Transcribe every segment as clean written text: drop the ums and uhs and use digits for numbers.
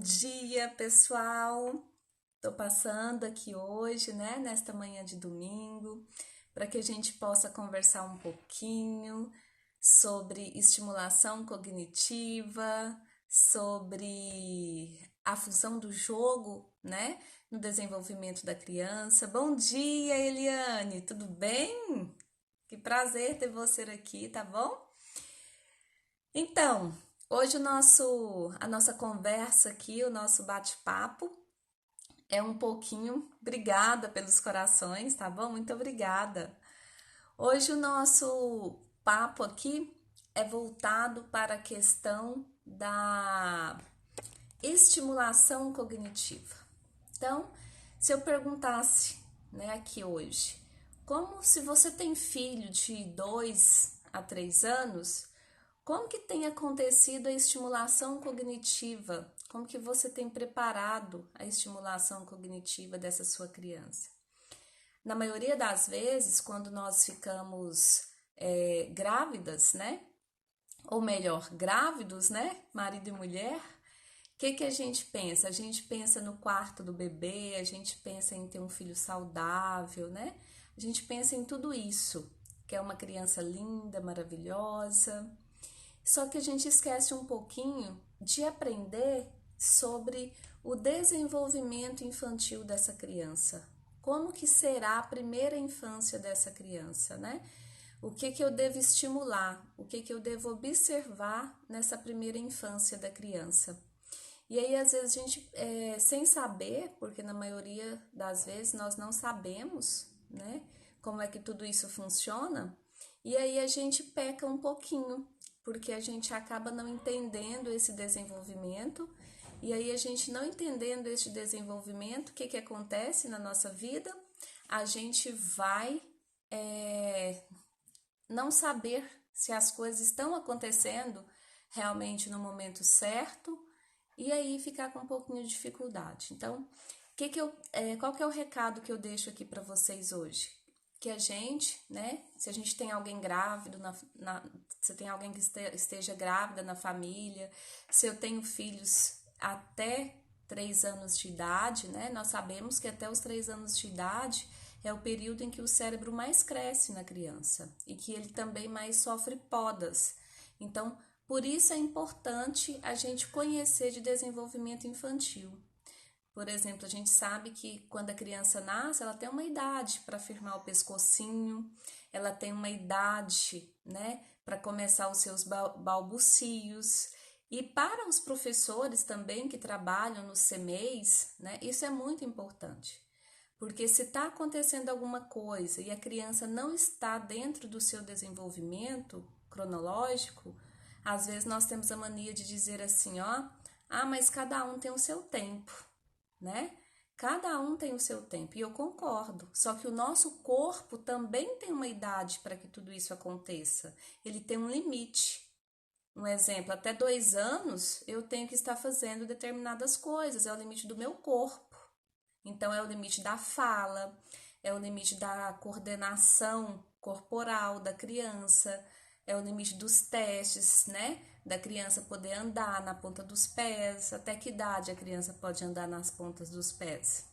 dia, pessoal. Tô passando aqui hoje, né, nesta manhã de domingo, para que a gente possa conversar um pouquinho sobre estimulação cognitiva, sobre a função do jogo, né, no desenvolvimento da criança. Bom dia, Eliane, tudo bem? Que prazer ter você aqui, tá bom? Então, hoje a nossa conversa aqui, o nosso bate-papo é um pouquinho, obrigada pelos corações, tá bom? Muito obrigada. Hoje o nosso papo aqui é voltado para a questão da estimulação cognitiva. Então, se eu perguntasse, né, aqui hoje, como se você tem filho de 2 a 3 anos, como que tem acontecido a estimulação cognitiva? Como que você tem preparado a estimulação cognitiva dessa sua criança? Na maioria das vezes, quando nós ficamos grávidas, né? Ou melhor, grávidos, né? Marido e mulher, o que a gente pensa? A gente pensa no quarto do bebê, a gente pensa em ter um filho saudável, né? A gente pensa em tudo isso, que é uma criança linda, maravilhosa. Só que a gente esquece um pouquinho de aprender sobre o desenvolvimento infantil dessa criança. Como que será a primeira infância dessa criança, né? O que eu devo estimular? O que eu devo observar nessa primeira infância da criança? E aí, às vezes, a gente, sem saber, porque na maioria das vezes nós não sabemos, né, como é que tudo isso funciona, e aí a gente peca um pouquinho, porque a gente acaba não entendendo esse desenvolvimento, e aí a gente não entendendo esse desenvolvimento, o que acontece na nossa vida? A gente vai não saber se as coisas estão acontecendo realmente no momento certo e aí ficar com um pouquinho de dificuldade. Então, qual que é o recado que eu deixo aqui para vocês hoje? Que a gente, né, se a gente tem alguém grávido, se tem alguém que esteja grávida na família, se eu tenho filhos até 3 anos de idade, né, nós sabemos que até os 3 anos de idade é o período em que o cérebro mais cresce na criança e que ele também mais sofre podas. Então, por isso é importante a gente conhecer de desenvolvimento infantil. Por exemplo, a gente sabe que quando a criança nasce, ela tem uma idade para firmar o pescocinho, ela tem uma idade, né, para começar os seus balbucios. E para os professores também que trabalham nos CMEs, né, isso é muito importante. Porque se está acontecendo alguma coisa e a criança não está dentro do seu desenvolvimento cronológico, às vezes nós temos a mania de dizer assim, ó, mas cada um tem o seu tempo, né? Cada um tem o seu tempo, e eu concordo. Só que o nosso corpo também tem uma idade para que tudo isso aconteça. Ele tem um limite. Um exemplo, até 2 anos eu tenho que estar fazendo determinadas coisas, é o limite do meu corpo. Então, é o limite da fala, é o limite da coordenação corporal da criança, é o limite dos testes, né? Da criança poder andar na ponta dos pés. Até que idade a criança pode andar nas pontas dos pés?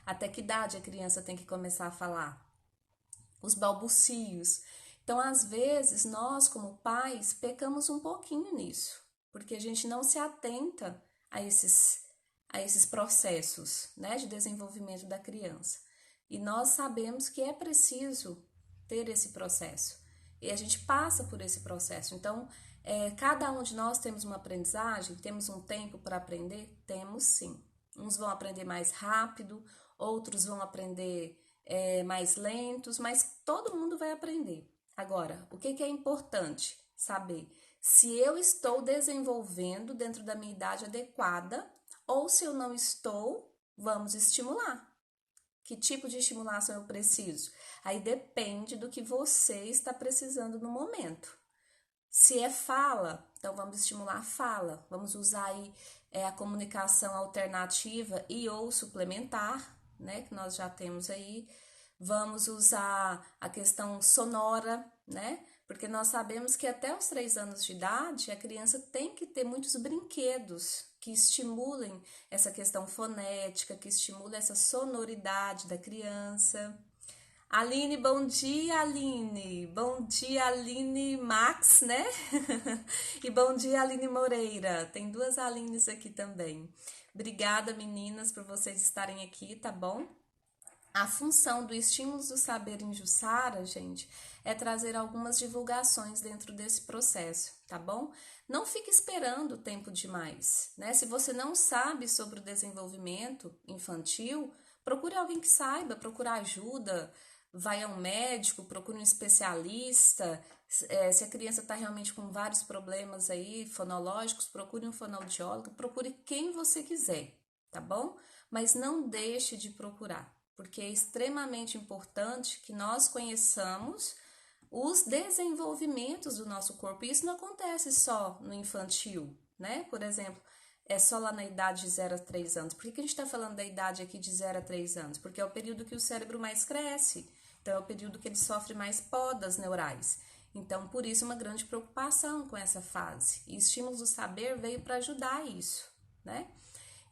Até que idade a criança tem que começar a falar? Os balbucios. Então, às vezes, nós, como pais, pecamos um pouquinho nisso, porque a gente não se atenta a esses processos, né, de desenvolvimento da criança. E nós sabemos que é preciso ter esse processo. E a gente passa por esse processo. Então, cada um de nós temos uma aprendizagem, temos um tempo para aprender? Temos sim. Uns vão aprender mais rápido, outros vão aprender mais lentos, mas todo mundo vai aprender. Agora, o que é importante saber? Se eu estou desenvolvendo dentro da minha idade adequada ou se eu não estou, vamos estimular. Que tipo de estimulação eu preciso? Aí depende do que você está precisando no momento. Se é fala, então vamos estimular a fala. Vamos usar aí a comunicação alternativa e ou suplementar, né? Que nós já temos aí. Vamos usar a questão sonora, né? Porque nós sabemos que até os 3 anos de idade, a criança tem que ter muitos brinquedos que estimulem essa questão fonética, que estimulem essa sonoridade da criança. Aline, bom dia, Aline. Bom dia, Aline Max, né? E bom dia, Aline Moreira. Tem 2 Alines aqui também. Obrigada, meninas, por vocês estarem aqui, tá bom? A função do Estímulos do Saber em Jussara, gente, é trazer algumas divulgações dentro desse processo, tá bom? Não fique esperando tempo demais, né? Se você não sabe sobre o desenvolvimento infantil, procure alguém que saiba, procure ajuda, vai a um médico, procure um especialista. Se a criança está realmente com vários problemas aí fonológicos, procure um fonoaudiólogo, procure quem você quiser, tá bom? Mas não deixe de procurar, porque é extremamente importante que nós conheçamos os desenvolvimentos do nosso corpo. E isso não acontece só no infantil, né? Por exemplo, é só lá na idade de 0 a 3 anos. Por que a gente está falando da idade aqui de 0 a 3 anos? Porque é o período que o cérebro mais cresce. Então, é o período que ele sofre mais podas neurais. Então, por isso, uma grande preocupação com essa fase. E Estímulos do Saber veio para ajudar isso, né?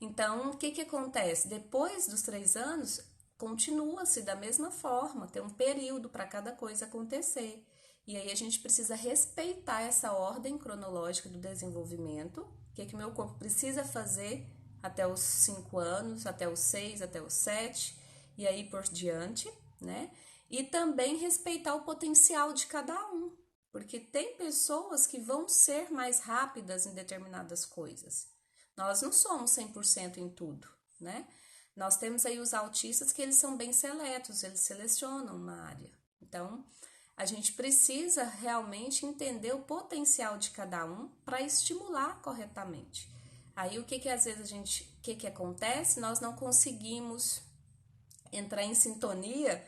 Então, o que acontece? Depois dos 3 anos, continua-se da mesma forma, tem um período para cada coisa acontecer. E aí a gente precisa respeitar essa ordem cronológica do desenvolvimento, o que meu corpo precisa fazer até os 5 anos, até os 6, até os 7, e aí por diante, né? E também respeitar o potencial de cada um, porque tem pessoas que vão ser mais rápidas em determinadas coisas. Nós não somos 100% em tudo, né? Nós temos aí os autistas que eles são bem seletos, eles selecionam uma área. Então, a gente precisa realmente entender o potencial de cada um para estimular corretamente. Aí, o que às vezes o que acontece? Nós não conseguimos entrar em sintonia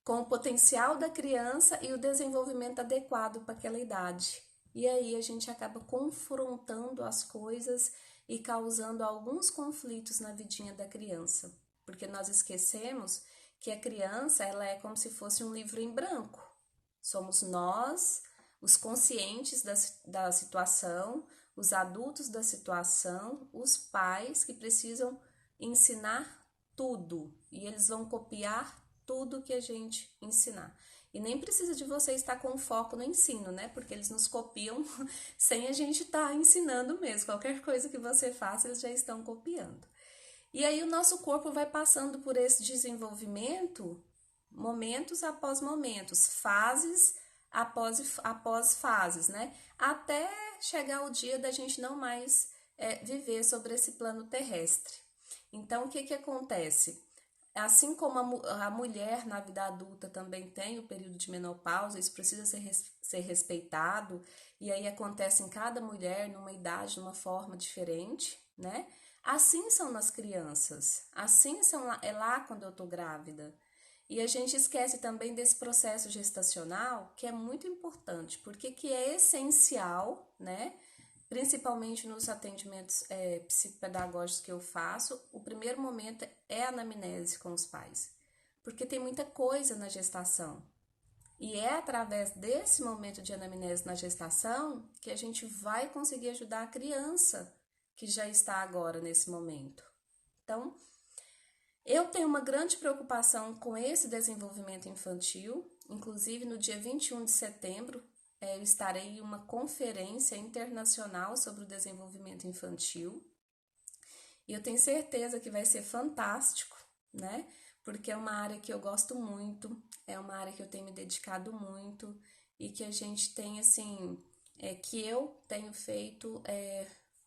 com o potencial da criança e o desenvolvimento adequado para aquela idade. E aí a gente acaba confrontando as coisas e causando alguns conflitos na vidinha da criança, porque nós esquecemos que a criança ela é como se fosse um livro em branco. Somos nós, os conscientes da situação, os adultos da situação, os pais que precisam ensinar tudo e eles vão copiar tudo que a gente ensinar. E nem precisa de você estar com foco no ensino, né? Porque eles nos copiam sem a gente estar ensinando mesmo. Qualquer coisa que você faça, eles já estão copiando. E aí o nosso corpo vai passando por esse desenvolvimento, momentos após momentos, fases após fases, né? Até chegar o dia da gente não mais viver sobre esse plano terrestre. Então, o que acontece? Assim como a mulher na vida adulta também tem o período de menopausa, isso precisa ser respeitado, e aí acontece em cada mulher, numa idade, numa forma diferente, né? Assim são nas crianças, assim é lá quando eu tô grávida. E a gente esquece também desse processo gestacional, que é muito importante, porque que é essencial, né? Principalmente nos atendimentos psicopedagógicos que eu faço, o primeiro momento é a anamnese com os pais, porque tem muita coisa na gestação. E é através desse momento de anamnese na gestação que a gente vai conseguir ajudar a criança que já está agora nesse momento. Então, eu tenho uma grande preocupação com esse desenvolvimento infantil, inclusive no dia 21 de setembro, eu estarei em uma conferência internacional sobre o desenvolvimento infantil e eu tenho certeza que vai ser fantástico, né? Porque é uma área que eu gosto muito, é uma área que eu tenho me dedicado muito e que a gente tem, assim, que eu tenho feito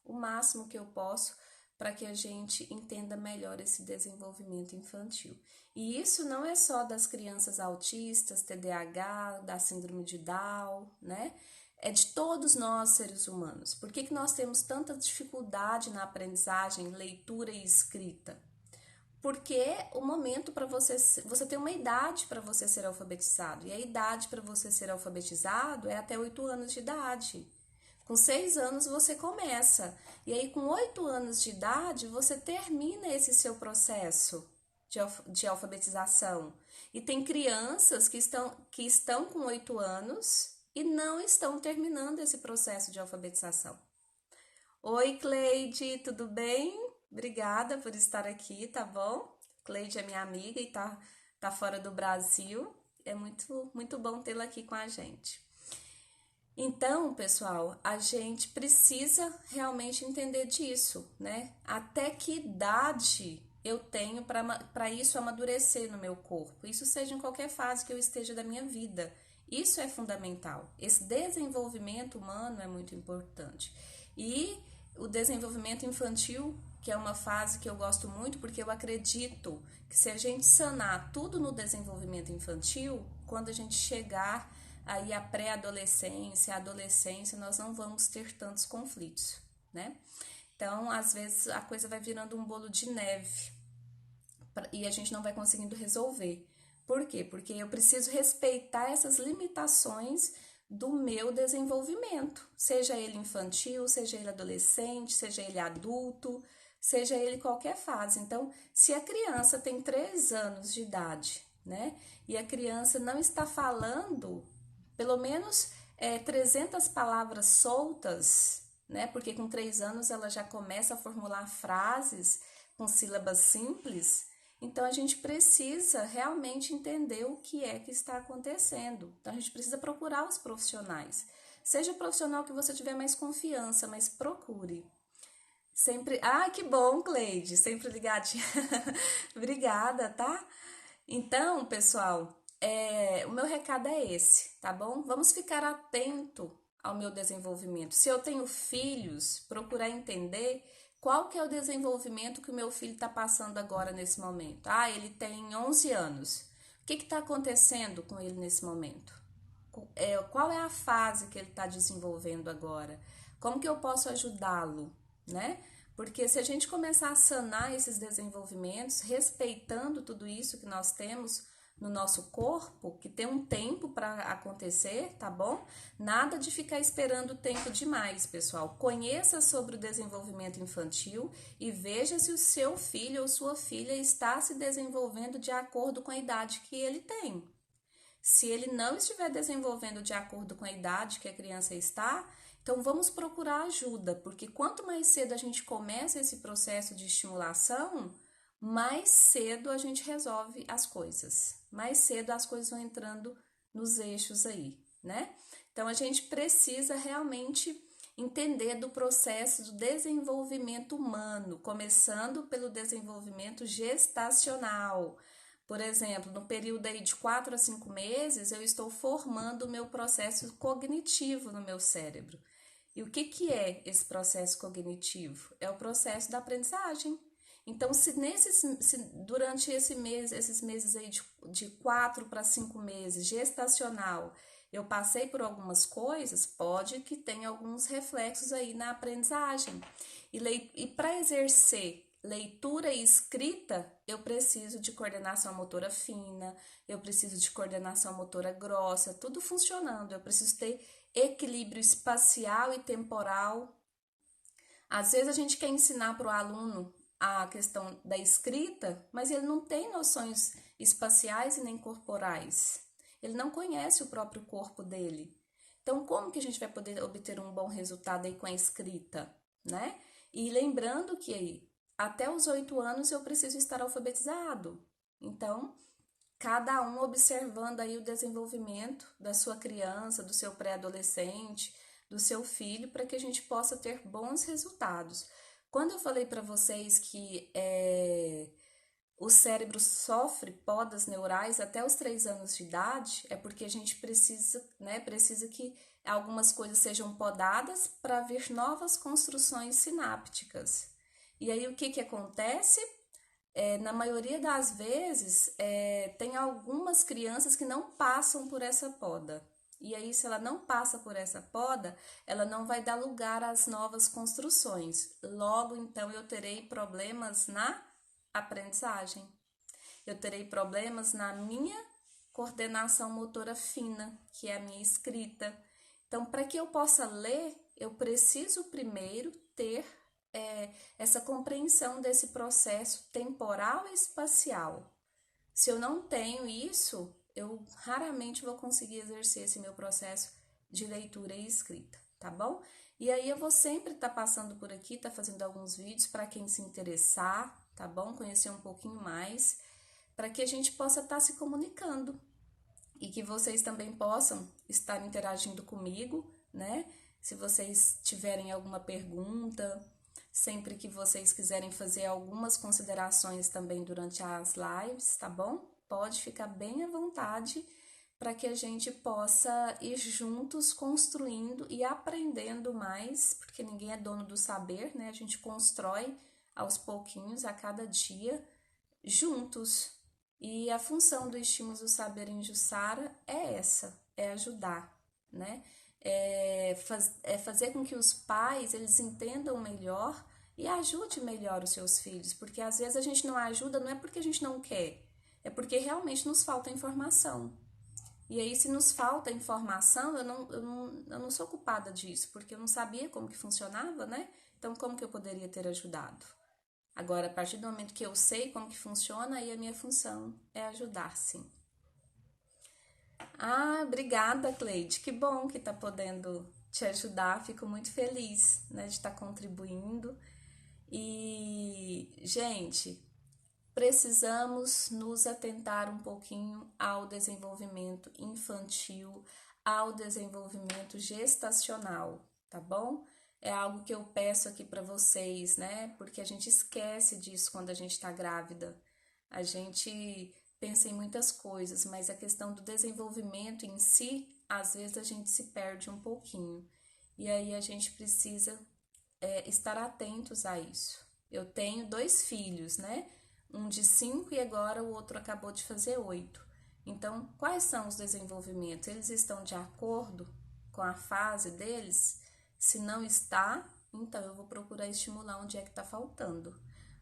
o máximo que eu posso para que a gente entenda melhor esse desenvolvimento infantil. E isso não é só das crianças autistas, TDAH, da síndrome de Down, né? É de todos nós, seres humanos. Por que nós temos tanta dificuldade na aprendizagem, leitura e escrita? Porque o momento para você tem uma idade para você ser alfabetizado. E a idade para você ser alfabetizado é até 8 anos de idade. Com 6 anos você começa. E aí, com 8 anos de idade, você termina esse seu processo de alfabetização. E tem crianças que estão com 8 anos e não estão terminando esse processo de alfabetização. Oi, Cleide, tudo bem? Obrigada por estar aqui, tá bom? Cleide é minha amiga e tá fora do Brasil. É muito bom tê-la aqui com a gente. Então, pessoal, a gente precisa realmente entender disso, né? Até que idade eu tenho para isso amadurecer no meu corpo? Isso seja em qualquer fase que eu esteja da minha vida. Isso é fundamental. Esse desenvolvimento humano é muito importante. E o desenvolvimento infantil, que é uma fase que eu gosto muito, porque eu acredito que se a gente sanar tudo no desenvolvimento infantil, quando a gente chegar aí a pré-adolescência, a adolescência, nós não vamos ter tantos conflitos, né? Então, às vezes, a coisa vai virando um bolo de neve e a gente não vai conseguindo resolver. Por quê? Porque eu preciso respeitar essas limitações do meu desenvolvimento, seja ele infantil, seja ele adolescente, seja ele adulto, seja ele qualquer fase. Então, se a criança tem 3 anos de idade, né, e a criança não está falando pelo menos 300 palavras soltas, né? Porque com 3 anos ela já começa a formular frases com sílabas simples. Então a gente precisa realmente entender o que é que está acontecendo. Então a gente precisa procurar os profissionais. Seja o profissional que você tiver mais confiança, mas procure. Sempre. Ah, que bom, Cleide, sempre ligadinha. Obrigada, tá? Então, pessoal, o meu recado é esse, tá bom? Vamos ficar atento ao meu desenvolvimento. Se eu tenho filhos, procurar entender qual que é o desenvolvimento que o meu filho está passando agora nesse momento. Ah, ele tem 11 anos. O que está acontecendo com ele nesse momento? Qual é a fase que ele está desenvolvendo agora? Como que eu posso ajudá-lo, né? Porque se a gente começar a sanar esses desenvolvimentos, respeitando tudo isso que nós temos no nosso corpo, que tem um tempo para acontecer, tá bom? Nada de ficar esperando tempo demais, pessoal. Conheça sobre o desenvolvimento infantil e veja se o seu filho ou sua filha está se desenvolvendo de acordo com a idade que ele tem. Se ele não estiver desenvolvendo de acordo com a idade que a criança está, então vamos procurar ajuda, porque quanto mais cedo a gente começa esse processo de estimulação, mais cedo a gente resolve as coisas. Mais cedo as coisas vão entrando nos eixos aí, né? Então a gente precisa realmente entender do processo do desenvolvimento humano, começando pelo desenvolvimento gestacional. Por exemplo, no período aí de 4 a 5 meses, eu estou formando o meu processo cognitivo no meu cérebro. E o que é esse processo cognitivo? É o processo da aprendizagem. Então, se durante esses meses aí de 4 para 5 meses, gestacional, eu passei por algumas coisas, pode que tenha alguns reflexos aí na aprendizagem. E para exercer leitura e escrita, eu preciso de coordenação motora fina, eu preciso de coordenação motora grossa, tudo funcionando. Eu preciso ter equilíbrio espacial e temporal. Às vezes a gente quer ensinar para o aluno a questão da escrita, mas ele não tem noções espaciais e nem corporais. Ele não conhece o próprio corpo dele. Então, como que a gente vai poder obter um bom resultado aí com a escrita, né? E lembrando que até os 8 anos eu preciso estar alfabetizado. Então, cada um observando aí o desenvolvimento da sua criança, do seu pré-adolescente, do seu filho, para que a gente possa ter bons resultados. Quando eu falei para vocês que o cérebro sofre podas neurais até os 3 anos de idade, é porque a gente precisa, né, precisa que algumas coisas sejam podadas para ver novas construções sinápticas. E aí o que acontece? Na maioria das vezes, tem algumas crianças que não passam por essa poda. E aí, se ela não passa por essa poda, ela não vai dar lugar às novas construções. Logo, então, eu terei problemas na aprendizagem. Eu terei problemas na minha coordenação motora fina, que é a minha escrita. Então, para que eu possa ler, eu preciso primeiro ter essa compreensão desse processo temporal e espacial. Se eu não tenho isso, eu raramente vou conseguir exercer esse meu processo de leitura e escrita, tá bom? E aí eu vou sempre estar passando por aqui, tá fazendo alguns vídeos para quem se interessar, tá bom? Conhecer um pouquinho mais, para que a gente possa estar se comunicando e que vocês também possam estar interagindo comigo, né? Se vocês tiverem alguma pergunta, sempre que vocês quiserem fazer algumas considerações também durante as lives, tá bom? Pode ficar bem à vontade para que a gente possa ir juntos construindo e aprendendo mais, porque ninguém é dono do saber, né? A gente constrói aos pouquinhos, a cada dia, juntos. E a função do Estímulos do Saber em Jussara é essa, é ajudar, né? É fazer com que os pais, eles entendam melhor e ajude melhor os seus filhos, porque às vezes a gente não ajuda, não é porque a gente não quer, é porque realmente nos falta informação. E aí, se nos falta informação, eu não sou culpada disso, porque eu não sabia como que funcionava, né? Então, como que eu poderia ter ajudado? Agora, a partir do momento que eu sei como que funciona, aí a minha função é ajudar, sim. Ah, obrigada, Cleide. Que bom que tá podendo te ajudar. Fico muito feliz, né, de estar contribuindo. E, gente, precisamos nos atentar um pouquinho ao desenvolvimento infantil, ao desenvolvimento gestacional, tá bom? É algo que eu peço aqui para vocês, né? Porque a gente esquece disso quando a gente está grávida. A gente pensa em muitas coisas, mas a questão do desenvolvimento em si, às vezes a gente se perde um pouquinho. E aí a gente precisa estar atentos a isso. Eu tenho 2 filhos, né? Um de 5 e agora o outro acabou de fazer 8. Então, quais são os desenvolvimentos? Eles estão de acordo com a fase deles? Se não está, então eu vou procurar estimular onde é que está faltando.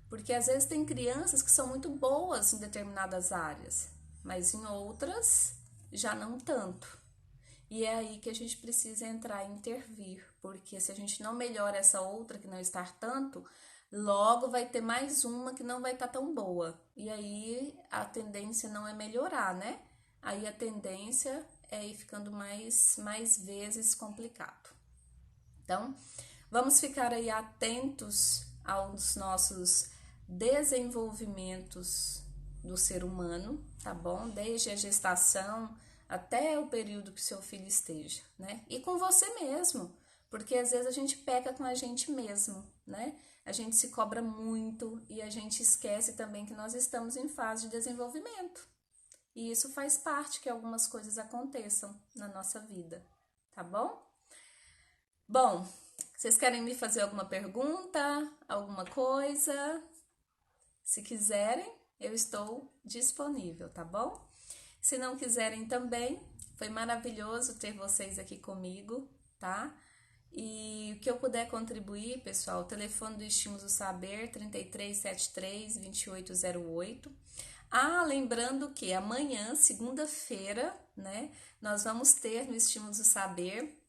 Porque às vezes tem crianças que são muito boas em determinadas áreas, mas em outras já não tanto. E é aí que a gente precisa entrar e intervir, porque se a gente não melhora essa outra que não está tanto, logo vai ter mais uma que não vai estar tão boa. E aí a tendência não é melhorar, né? Aí a tendência é ir ficando mais vezes complicado. Então, vamos ficar aí atentos aos nossos desenvolvimentos do ser humano, tá bom? Desde a gestação até o período que seu filho esteja, né? E com você mesmo, porque às vezes a gente peca com a gente mesmo, né? A gente se cobra muito e a gente esquece também que nós estamos em fase de desenvolvimento. E isso faz parte que algumas coisas aconteçam na nossa vida, tá bom? Bom, vocês querem me fazer alguma pergunta, alguma coisa? Se quiserem, eu estou disponível, tá bom? Se não quiserem também, foi maravilhoso ter vocês aqui comigo, tá? E o que eu puder contribuir, pessoal, o telefone do Estímulos do Saber, 3373-2808. Ah, lembrando que amanhã, segunda-feira, né, nós vamos ter no Estímulos do Saber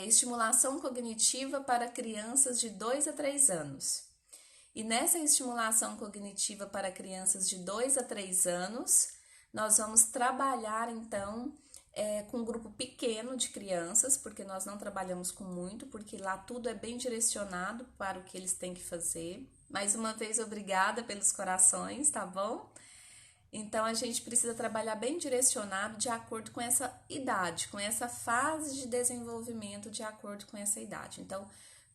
estimulação cognitiva para crianças de 2 a 3 anos. E nessa estimulação cognitiva para crianças de 2 a 3 anos, nós vamos trabalhar então com um grupo pequeno de crianças, porque nós não trabalhamos com muito, porque lá tudo é bem direcionado para o que eles têm que fazer. Mais uma vez, obrigada pelos corações, tá bom? Então, a gente precisa trabalhar bem direcionado de acordo com essa idade, com essa fase de desenvolvimento de acordo com essa idade. Então,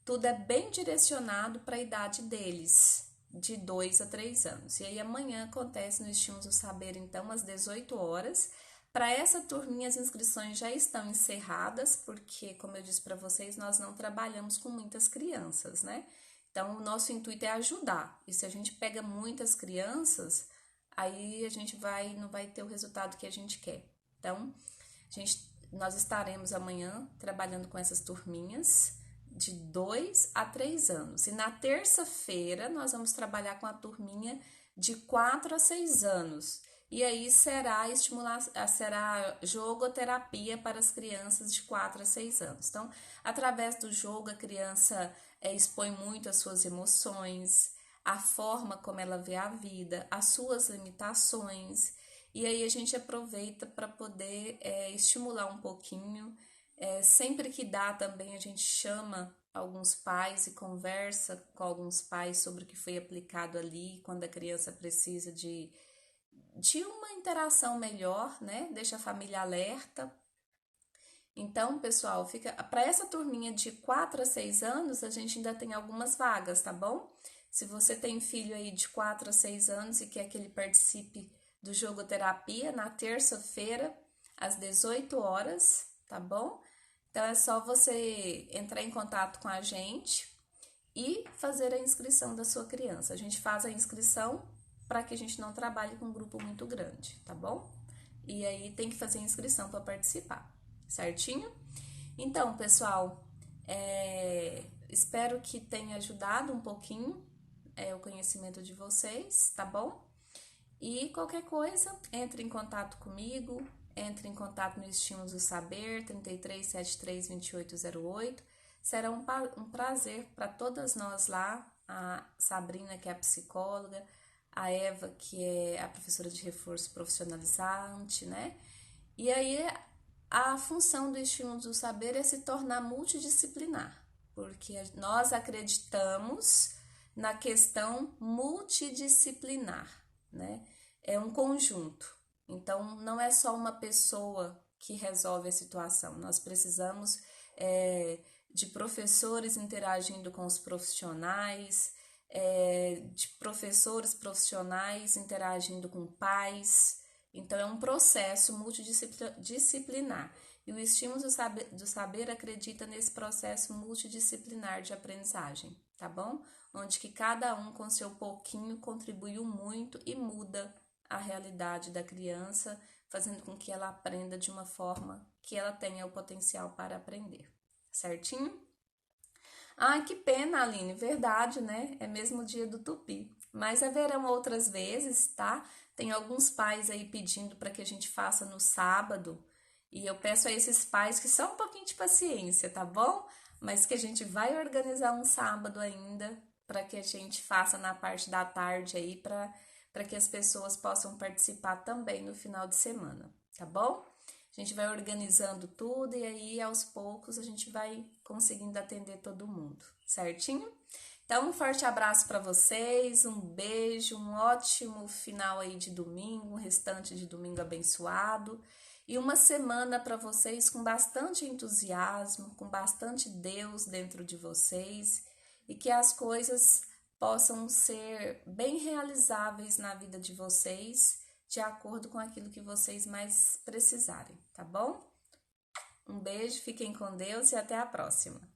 tudo é bem direcionado para a idade deles, de 2 a 3 anos. E aí, amanhã acontece no Estímulos do Saber, então, às 18 horas. Para essa turminha, as inscrições já estão encerradas, porque, como eu disse para vocês, nós não trabalhamos com muitas crianças, né? Então, o nosso intuito é ajudar. E se a gente pega muitas crianças, aí a gente não vai ter o resultado que a gente quer. Então, nós estaremos amanhã trabalhando com essas turminhas de 2 a 3 anos. E na terça-feira nós vamos trabalhar com a turminha de 4 a 6 anos. E aí será jogoterapia para as crianças de 4 a 6 anos. Então, através do jogo, a criança expõe muito as suas emoções, a forma como ela vê a vida, as suas limitações, e aí a gente aproveita para poder estimular um pouquinho Sempre que dá também a gente chama alguns pais e conversa com alguns pais sobre o que foi aplicado ali, quando a criança precisa de uma interação melhor, né? Deixa a família alerta. Então, pessoal, fica para essa turminha de 4 a 6 anos, a gente ainda tem algumas vagas, tá bom? Se você tem filho aí de 4 a 6 anos e quer que ele participe do jogoterapia na terça-feira, às 18 horas, tá bom? Então é só você entrar em contato com a gente e fazer a inscrição da sua criança. A gente faz a inscrição para que a gente não trabalhe com um grupo muito grande, tá bom? E aí tem que fazer a inscrição para participar, certinho? Então, pessoal, espero que tenha ajudado um pouquinho o conhecimento de vocês, tá bom? E qualquer coisa, entre em contato comigo, entre em contato no Estímulos do Saber, 33732808. Será um prazer para todas nós lá, a Sabrina, que é a psicóloga, a Eva, que é a professora de reforço profissionalizante, né? E aí, a função do Estímulos do Saber é se tornar multidisciplinar, porque nós acreditamos na questão multidisciplinar, né? É um conjunto. Então, não é só uma pessoa que resolve a situação. Nós precisamos de professores interagindo com os profissionais, de professores profissionais interagindo com pais. Então, é um processo multidisciplinar. E o Estímulo do Saber acredita nesse processo multidisciplinar de aprendizagem, tá bom? Onde que cada um com seu pouquinho contribuiu muito e muda a realidade da criança, fazendo com que ela aprenda de uma forma que ela tenha o potencial para aprender, certinho? Ai, que pena, Aline, verdade, né? É mesmo o dia do Tupi. Mas haverão outras vezes, tá? Tem alguns pais aí pedindo para que a gente faça no sábado. E eu peço a esses pais que só um pouquinho de paciência, tá bom? Mas que a gente vai organizar um sábado ainda para que a gente faça na parte da tarde aí para que as pessoas possam participar também no final de semana, tá bom? A gente vai organizando tudo e aí aos poucos a gente vai conseguindo atender todo mundo, certinho? Então, um forte abraço para vocês, um beijo, um ótimo final aí de domingo, um restante de domingo abençoado e uma semana para vocês com bastante entusiasmo, com bastante Deus dentro de vocês e que as coisas possam ser bem realizáveis na vida de vocês, de acordo com aquilo que vocês mais precisarem, tá bom? Um beijo, fiquem com Deus e até a próxima!